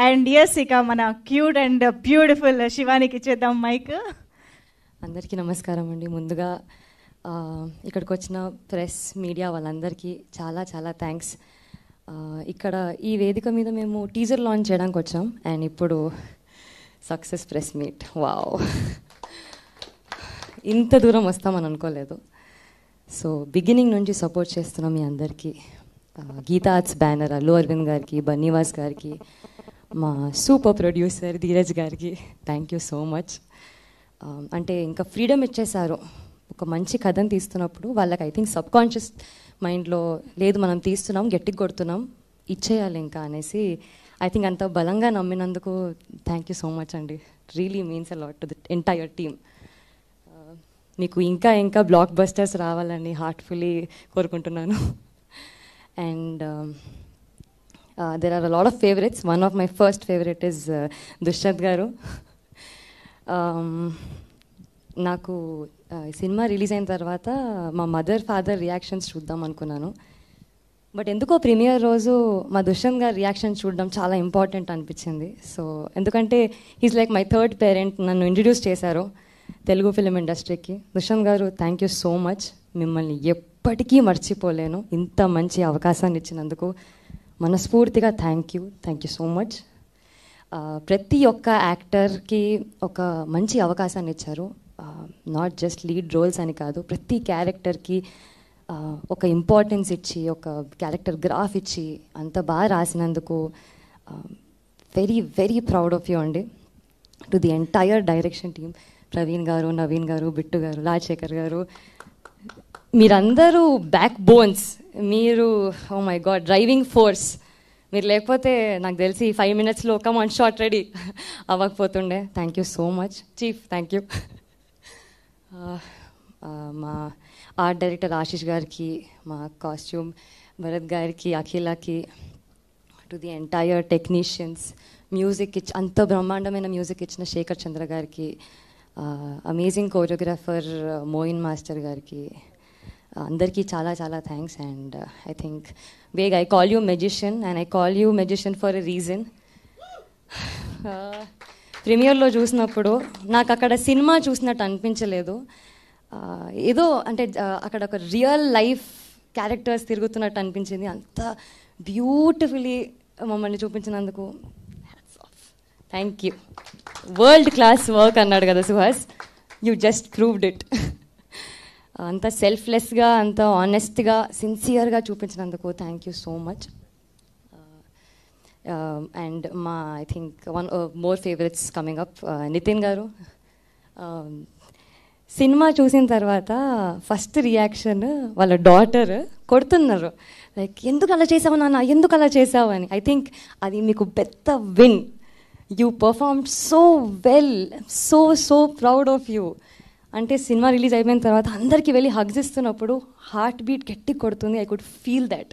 And yes, ఇక మన cute and beautiful శివానికి ఇచ్చేద్దాం మైక్. అందరికీ నమస్కారం అండి. ముందుగా ఇక్కడికి వచ్చిన ప్రెస్ మీడియా వాళ్ళందరికీ చాలా చాలా థ్యాంక్స్. ఇక్కడ ఈ వేదిక మీద మేము టీజర్ లాంచ్ చేయడానికి వచ్చాం అండ్ ఇప్పుడు సక్సెస్ ప్రెస్ మీట్. వావ్, ఇంత దూరం వస్తామని అనుకోలేదు. సో బిగినింగ్ నుంచి సపోర్ట్ చేస్తున్నాం మీ అందరికీ. గీతా ఆర్ట్స్ బ్యానర్ అల్లు అరవింద్ గారికి, బన్నీవాస్ గారికి, మా సూపర్ ప్రొడ్యూసర్ ధీరజ్ గారికి థ్యాంక్ యూ సో మచ్. అంటే ఇంకా ఫ్రీడమ్ ఇచ్చేశారు. ఒక మంచి కథను తీస్తున్నప్పుడు వాళ్ళకి ఐ థింక్ సబ్ కాన్షియస్ మైండ్లో లేదు మనం తీస్తున్నాం, గట్టిగా కొడుతున్నాం, ఇచ్చేయాలి ఇంకా అనేసి ఐ థింక్ అంత బలంగా నమ్మినందుకు థ్యాంక్ యూ సో మచ్ అండి. Really means a lot to the entire team. మీకు ఇంకా ఇంకా బ్లాక్ బస్టర్స్ రావాలని హార్ట్ఫుల్లీ కోరుకుంటున్నాను. And there are a lot of favorites. One of my first favorite is Dushyant garu. నాకు సినిమా రిలీజ్ అయిన తర్వాత మా మదర్ ఫాదర్ రియాక్షన్స్ చూద్దాం అనుకున్నాను. బట్ ఎందుకో ప్రీమియర్ రోజు మా దుష్యంత్ గారు రియాక్షన్ చూడడం చాలా ఇంపార్టెంట్ అనిపించింది. సో ఎందుకంటే he's like my third parent. నన్ను ఇంట్రడ్యూస్ చేశారు తెలుగు ఫిలిం ఇండస్ట్రీకి. దుష్యంత్ గారు థ్యాంక్ యూ సో మచ్. మిమ్మల్ని ఎప్పటికీ మర్చిపోలేను. ఇంత మంచి అవకాశాన్ని ఇచ్చినందుకు మనస్ఫూర్తిగా థ్యాంక్ యూ సో మచ్. ప్రతి ఒక్క యాక్టర్కి ఒక మంచి అవకాశాన్ని ఇచ్చారు. నాట్ జస్ట్ లీడ్ రోల్స్ అని కాదు, ప్రతి క్యారెక్టర్కి ఒక ఇంపార్టెన్స్ ఇచ్చి, ఒక క్యారెక్టర్ గ్రాఫ్ ఇచ్చి అంత బాగా రాసినందుకు very very proud of you అండి. To the entire direction team, Praveen garu, Naveen గారు, బిట్టు గారు, రాజశేఖర్ గారు, మీరందరూ బ్యాక్ బోన్స్. మీరు oh my God driving force. మీరు లేకపోతే నాకు తెలిసి 5 minutesలో కమ్ ఆన్ షాట్ రెడీ అవ్వకపోతుండే. Thank you so much chief, thank you. మా ఆర్ట్ డైరెక్టర్ ఆశీష్ గారికి, మా కాస్ట్యూమ్ భరత్ గారికి, అఖిలకి, to the entire technicians, music అంత బ్రహ్మాండమైన మ్యూజిక్ ఇచ్చిన శేఖర్ చంద్ర గారికి, అమేజింగ్ కోరియోగ్రాఫర్ మోయిన్ మాస్టర్ గారికి, అందరికీ చాలా చాలా thanks. And I think vague I call you magician and I call you magician for a reason. ప్రీమియర్లో చూసినప్పుడు నాకు అక్కడ సినిమా చూసినట్టు అనిపించలేదు. ఏదో అంటే అక్కడ ఒక రియల్ లైఫ్ క్యారెక్టర్స్ తిరుగుతున్నట్టు అనిపించింది. అంత బ్యూటిఫుల్లీ మమ్మల్ని చూపించినందుకు thank you. World class work అన్నాడు కదా Suhas, you just proved it. అంత సెల్ఫ్లెస్గా, అంత ఆనెస్ట్గా, సిన్సియర్గా చూపించినందుకు thank you so much. And మా I think one more favourites coming up, Nitin garu. Cinema చూసిన తర్వాత ఫస్ట్ రియాక్షన్ వాళ్ళ డాటర్ కొడుతున్నారు, లైక్ ఎందుకు అలా చేసావు నాన్న, ఎందుకు అలా చేసావు అని. ఐ థింక్ అది మీకు పెద్ద win. You performed so well, so proud of you. అంటే సినిమా రిలీజ్ అయిపోయిన తర్వాత అందరికీ వెళ్ళి హగ్స్ ఇస్తున్నప్పుడు హార్ట్ బీట్ గట్టి కొడుతుంది. I could feel that.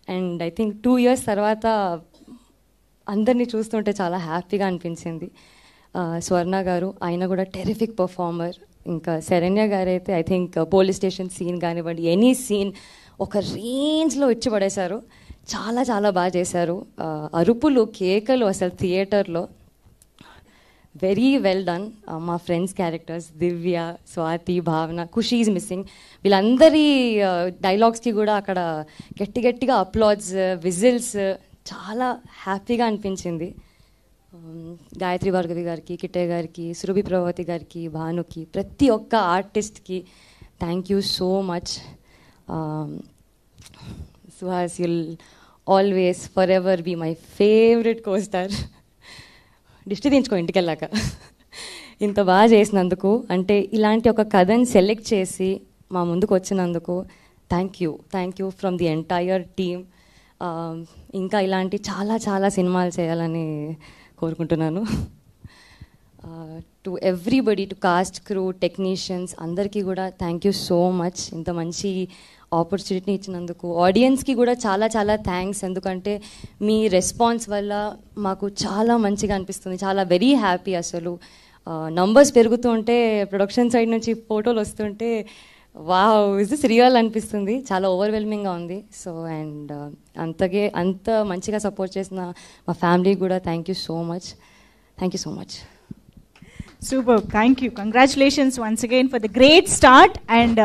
And I think 2 years తర్వాత అందరినీ చూస్తుంటే చాలా హ్యాపీగా అనిపించింది. స్వర్ణ గారు, ఆయన కూడా టెరిఫిక్ పర్ఫార్మర్. ఇంకా శరణ్య గారు అయితే I think police station scene కానివ్వండి, ఎనీ సీన్ ఒక రేంజ్లో ఇచ్చి పడేశారు. చాలా చాలా బాగా చేశారు. అరుపులు, కేకలు అసలు థియేటర్లో వెరీ వెల్ డన్. మా ఫ్రెండ్స్ క్యారెక్టర్స్ దివ్య, స్వాతి, భావన, ఖుషీ ఈజ్ మిస్సింగ్, వీళ్ళందరి డైలాగ్స్కి కూడా అక్కడ గట్టిగా అప్లాడ్స్, విజిల్స్, చాలా హ్యాపీగా అనిపించింది. గాయత్రి భార్గవి గారికి, కిట్టే గారికి, సురభి ప్రభావతి గారికి, భానుకి, ప్రతి ఒక్క ఆర్టిస్ట్కి thank you so much. Suhas, you'll always forever be my favourite costar. దిష్టి తీయించుకో ఇంటికి వెళ్ళాక. ఇంత బాగా చేసినందుకు, అంటే ఇలాంటి ఒక కథని సెలెక్ట్ చేసి మా ముందుకు వచ్చినందుకు thank you from the entire team. ఇంకా ఇలాంటి చాలా చాలా సినిమాలు చేయాలని కోరుకుంటున్నాను. To everybody, to cost, crew, technicians అందరికీ కూడా థ్యాంక్ యూ సో మచ్. ఇంత మంచి ఆపర్చునిటీ ఇచ్చినందుకు ఆడియన్స్కి కూడా చాలా చాలా థ్యాంక్స్. ఎందుకంటే మీ రెస్పాన్స్ వల్ల మాకు చాలా మంచిగా అనిపిస్తుంది, చాలా వెరీ హ్యాపీ. అసలు నంబర్స్ పెరుగుతూ ఉంటే, ప్రొడక్షన్ సైడ్ నుంచి ఫోటోలు వస్తుంటే వావ్, ఇస్ దిస్ రియల్ అనిపిస్తుంది. చాలా ఓవర్వెల్మింగ్గా ఉంది. సో అండ్ అంత మంచిగా సపోర్ట్ చేసిన మా ఫ్యామిలీ కూడా thank you so much. Thank you so much. Super, thank you, congratulations once again for the great start and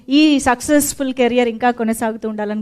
ఈ సక్సెస్ఫుల్ కెరియర్ ఇంకా కొనసాగుతూ ఉండాలని